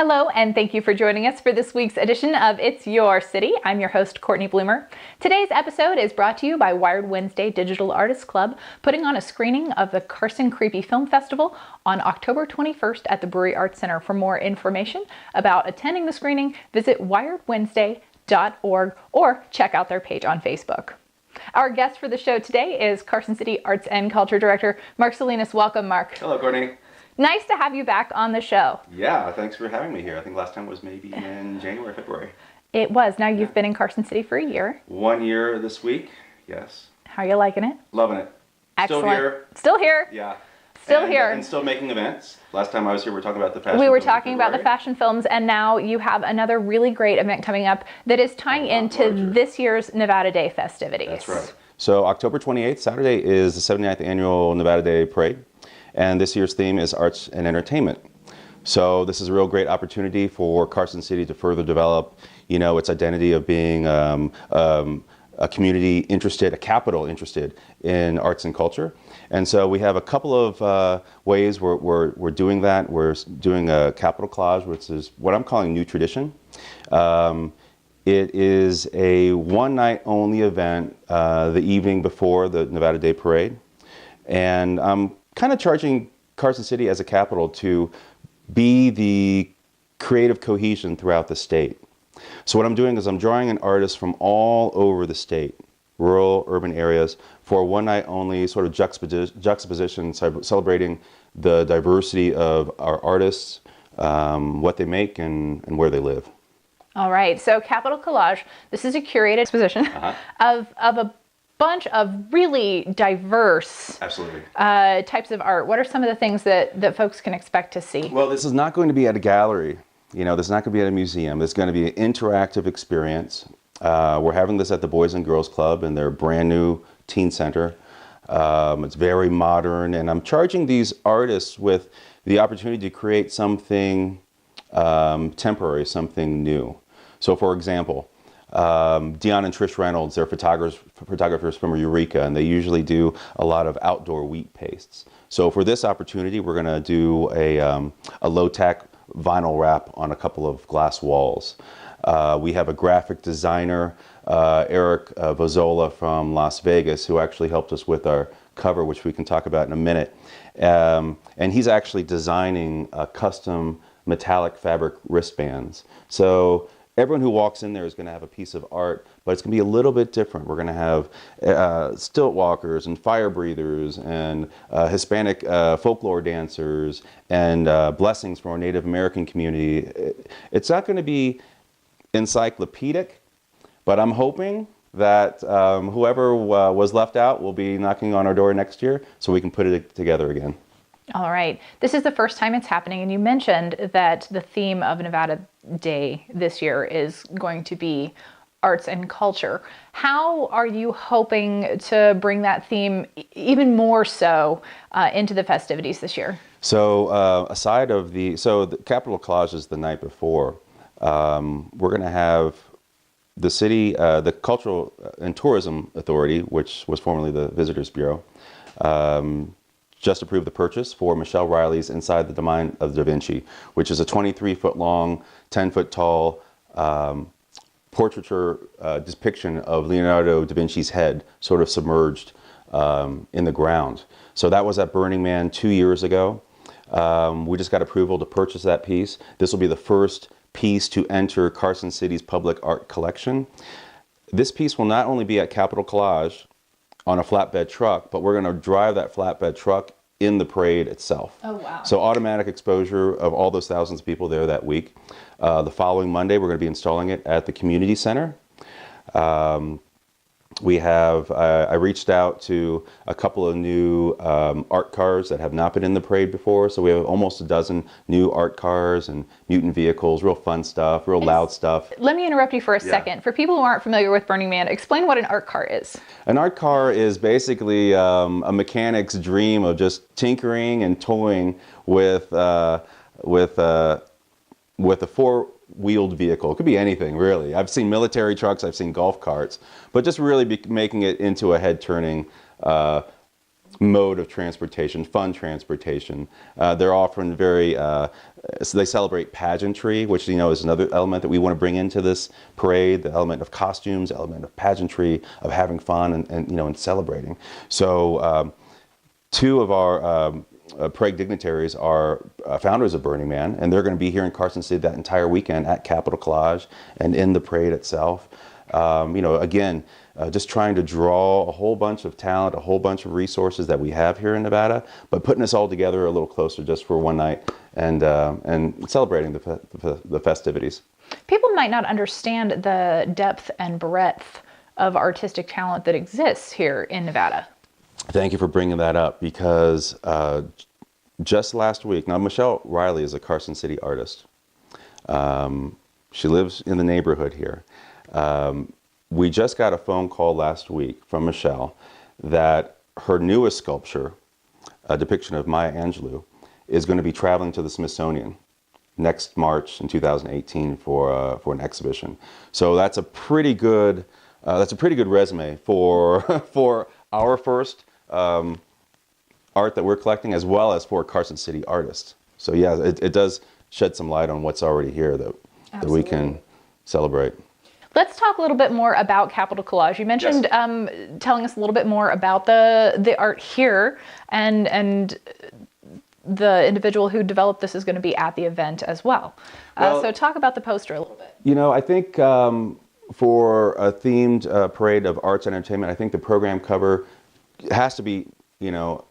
Hello, and thank you for joining us for this week's edition of It's Your City. I'm your host, Courtney Bloomer. Today's episode is brought to you by Wired Wednesday Digital Artists Club, putting on a screening of the Carson Creepy Film Festival on October 21st at the Brewery Arts Center. For more information about attending the screening, visit wiredwednesday.org or check out their page on Facebook. Our guest for the show today is Carson City Arts and Culture Director, Mark Salinas. Welcome, Mark. Hello, Courtney. Nice to have you back on the show. Yeah, thanks for having me here. I think last time was maybe in January, February. It was. Now you've been in Carson City for a year. 1 year this week, yes. How are you liking it? Loving it. Excellent. Still here. Still here. Yeah. Still here. And still making events. Last time I was here, we were talking about the fashion We were films talking in about the February. fashion films, and now you have another really great event coming up that is tying into larger. this year's Nevada Day festivities. That's right. So October 28th, Saturday, is the 79th annual Nevada Day Parade. And this year's theme is arts and entertainment. So this is a real great opportunity for Carson City to further develop, its identity of being a community interested, a capital interested in arts and culture. And so we have a couple of ways we're doing that. We're doing a Capital Collage, which is what I'm calling New Tradition. It is a one-night only event the evening before the Nevada Day Parade. And I'm kind of charging Carson City as a capital to be the creative cohesion throughout the state. So what I'm doing is I'm drawing in artists from all over the state, rural, urban areas, for a one night only sort of juxtaposition celebrating the diversity of our artists, what they make, and where they live. All right. So Capital Collage, this is a curated exposition of a bunch of really diverse Absolutely. Types of art. What are some of the things that folks can expect to see? Well, this is not going to be at a gallery. This is not going to be at a museum. It's going to be an interactive experience. We're having this at the Boys and Girls Club in their brand new teen center. It's very modern, and I'm charging these artists with the opportunity to create something temporary, something new. So, for example, Dion and Trish Reynolds, they're photographers from Eureka, and they usually do a lot of outdoor wheat pastes. So for this opportunity, we're going to do a low-tech vinyl wrap on a couple of glass walls. We have a graphic designer, Eric Vozola from Las Vegas, who actually helped us with our cover, which we can talk about in a minute. And he's actually designing custom metallic fabric wristbands. So everyone who walks in there is going to have a piece of art, but it's going to be a little bit different. We're going to have stilt walkers and fire breathers and Hispanic folklore dancers and blessings from our Native American community. It's not going to be encyclopedic, but I'm hoping that whoever was left out will be knocking on our door next year so we can put it together again. All right. This is the first time it's happening, and you mentioned that the theme of Nevada Day this year is going to be arts and culture. How are you hoping to bring that theme even more so into the festivities this year? So the Capital Collage is the night before. We're going to have the city, the Cultural and Tourism Authority, which was formerly the Visitors Bureau, just approved the purchase for Michelle Riley's Inside the Domain of Da Vinci, which is a 23-foot long, 10-foot tall portraiture depiction of Leonardo da Vinci's head, sort of submerged in the ground. So that was at Burning Man 2 years ago. We just got approval to purchase that piece. This will be the first piece to enter Carson City's public art collection. This piece will not only be at Capital Collage on a flatbed truck, but we're going to drive that flatbed truck in the parade itself. Oh, wow. So automatic exposure of all those thousands of people there that week. The following Monday, we're going to be installing it at the community center. I reached out to a couple of new art cars that have not been in the parade before. So we have almost a dozen new art cars and mutant vehicles, real fun stuff, real loud stuff. Let me interrupt you for a second. For people who aren't familiar with Burning Man, explain what an art car is. An art car is basically a mechanic's dream of just tinkering and toying with a four-wheeled vehicle. It could be anything, really. I've seen military trucks, I've seen golf carts, but just really making it into a head-turning mode of transportation, fun transportation. They're often very, so they celebrate pageantry, which is another element that we want to bring into this parade, the element of costumes, the element of pageantry, of having fun and celebrating. So two of our parade dignitaries are founders of Burning Man, and they're going to be here in Carson City that entire weekend at Capital Collage and in the parade itself. Again, just trying to draw a whole bunch of talent, a whole bunch of resources that we have here in Nevada, but putting us all together a little closer just for one night and celebrating the festivities. People might not understand the depth and breadth of artistic talent that exists here in Nevada. Thank you for bringing that up, because just last week, now Michelle Riley is a Carson City artist. She lives in the neighborhood here. We just got a phone call last week from Michelle that her newest sculpture, a depiction of Maya Angelou, is going to be traveling to the Smithsonian next March in 2018 for an exhibition. So that's a pretty good resume for for our first art that we're collecting, as well as for Carson City artists. So yeah, it does shed some light on what's already here that we can celebrate. Let's talk a little bit more about Capital Collage. You mentioned telling us a little bit more about the art here, and the individual who developed this is going to be at the event as well. So talk about the poster a little bit. I think for a themed parade of arts and entertainment, I think the program cover has to be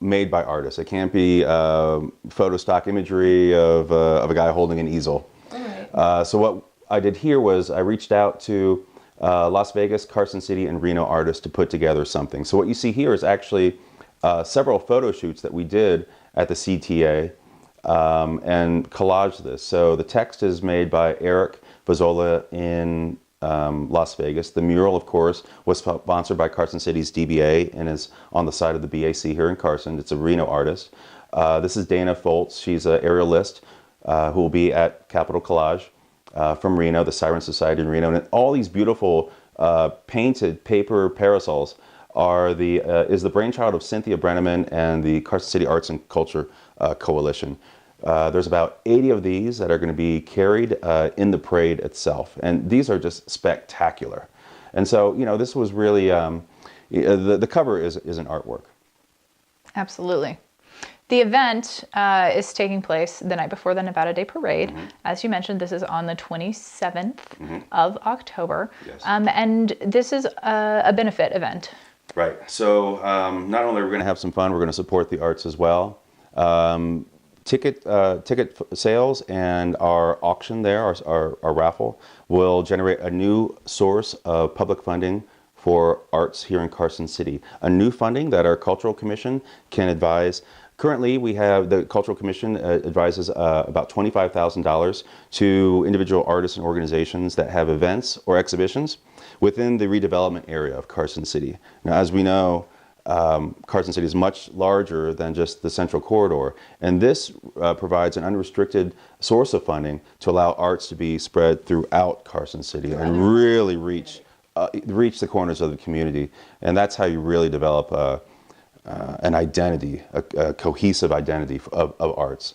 made by artists. It can't be photo stock imagery of a guy holding an easel. All right. So what I did here was I reached out to Las Vegas, Carson City, and Reno artists to put together something. So what you see here is actually several photo shoots that we did at the CTA and collaged this. So the text is made by Eric Vazzola in Las Vegas. The mural, of course, was sponsored by Carson City's DBA and is on the side of the BAC here in Carson. It's a Reno artist. This is Dana Foltz. She's an aerialist who will be at Capital Collage. From Reno, the Siren Society in Reno, and all these beautiful painted paper parasols is the brainchild of Cynthia Brenneman and the Carson City Arts and Culture Coalition. There's about 80 of these that are going to be carried in the parade itself, and these are just spectacular. And so, this was really the cover is an artwork. Absolutely. The event is taking place the night before the Nevada Day Parade. Mm-hmm. As you mentioned, this is on the 27th of October. Yes. And this is a benefit event. Right. So not only are we going to have some fun, we're going to support the arts as well. Ticket sales and our auction there, our raffle, will generate a new source of public funding for arts here in Carson City. A new funding that our Cultural Commission can advise. Currently, we have the Cultural Commission advises about $25,000 to individual artists and organizations that have events or exhibitions within the redevelopment area of Carson City. Now, as we know, Carson City is much larger than just the Central Corridor, and this provides an unrestricted source of funding to allow arts to be spread throughout Carson City and really reach the corners of the community. And that's how you really develop an identity, a cohesive identity of arts.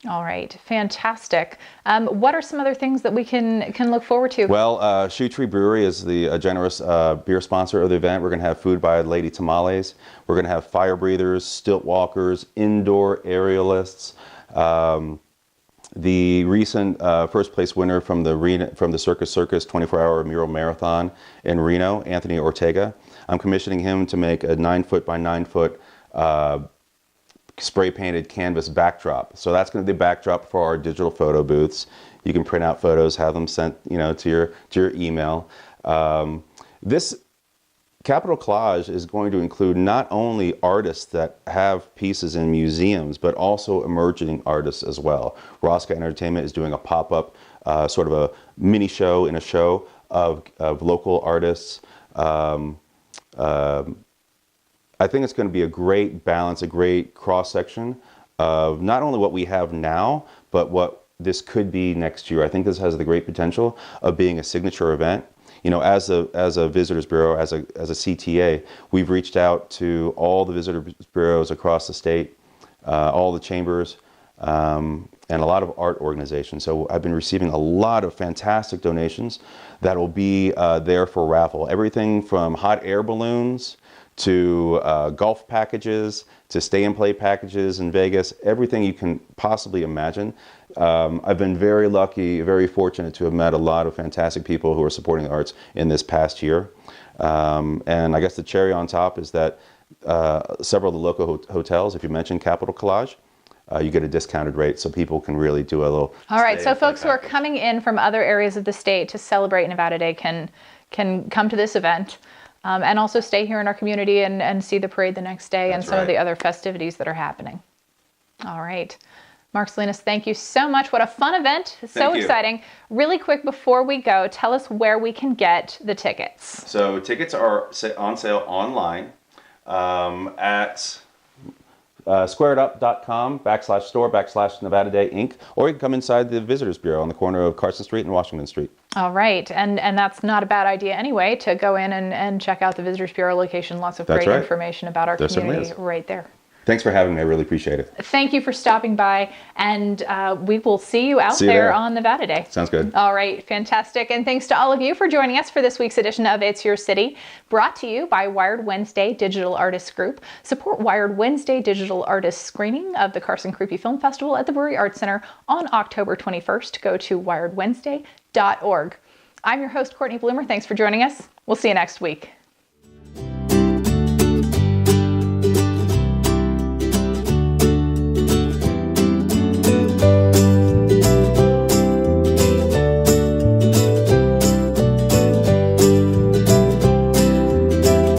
All right, fantastic. What are some other things that we can look forward to? Well, Shoe Tree Brewery is the generous beer sponsor of the event. We're going to have food by Lady Tamales. We're going to have fire breathers, stilt walkers, indoor aerialists. The recent first place winner from the Circus 24-hour mural marathon in Reno, Anthony Ortega. I'm commissioning him to make a 9-foot by 9-foot spray painted canvas backdrop. So that's going to be the backdrop for our digital photo booths. You can print out photos, have them sent, to your email. This Capital Collage is going to include not only artists that have pieces in museums, but also emerging artists as well. Rosca Entertainment is doing a pop-up, sort of a mini show in a show of local artists. I think it's going to be a great balance, a great cross-section of not only what we have now, but what this could be next year. I think this has the great potential of being a signature event. as a Visitors Bureau, as a CTA, we've reached out to all the Visitors Bureaus across the state, all the chambers, and a lot of art organizations. So I've been receiving a lot of fantastic donations that will be there for raffle. Everything from hot air balloons to golf packages, to stay and play packages in Vegas, everything you can possibly imagine. I've been very lucky, very fortunate to have met a lot of fantastic people who are supporting the arts in this past year. And I guess the cherry on top is that several of the local hotels, if you mention Capital Collage, you get a discounted rate, so people can really do a little. All right, so folks who are coming in from other areas of the state to celebrate Nevada Day can come to this event. And also stay here in our community and see the parade the next day. That's and some of the other festivities that are happening. All right. Mark Salinas, thank you so much. What a fun event. So exciting. Really quick before we go, tell us where we can get the tickets. So tickets are on sale online at squaredup.com/store/Nevada Day Inc. Or you can come inside the Visitors Bureau on the corner of Carson Street and Washington Street. All right. And that's not a bad idea anyway, to go in and check out the Visitors Bureau location. Lots of great information about our community right there. Thanks for having me. I really appreciate it. Thank you for stopping by, and we will see you out there on Nevada Day. Sounds good. All right, fantastic. And thanks to all of you for joining us for this week's edition of It's Your City, brought to you by Wired Wednesday Digital Artists Group. Support Wired Wednesday Digital Artists screening of the Carson Creepy Film Festival at the Brewery Arts Center on October 21st. Go to wiredwednesday.org. I'm your host, Cortney Bloomer. Thanks for joining us. We'll see you next week.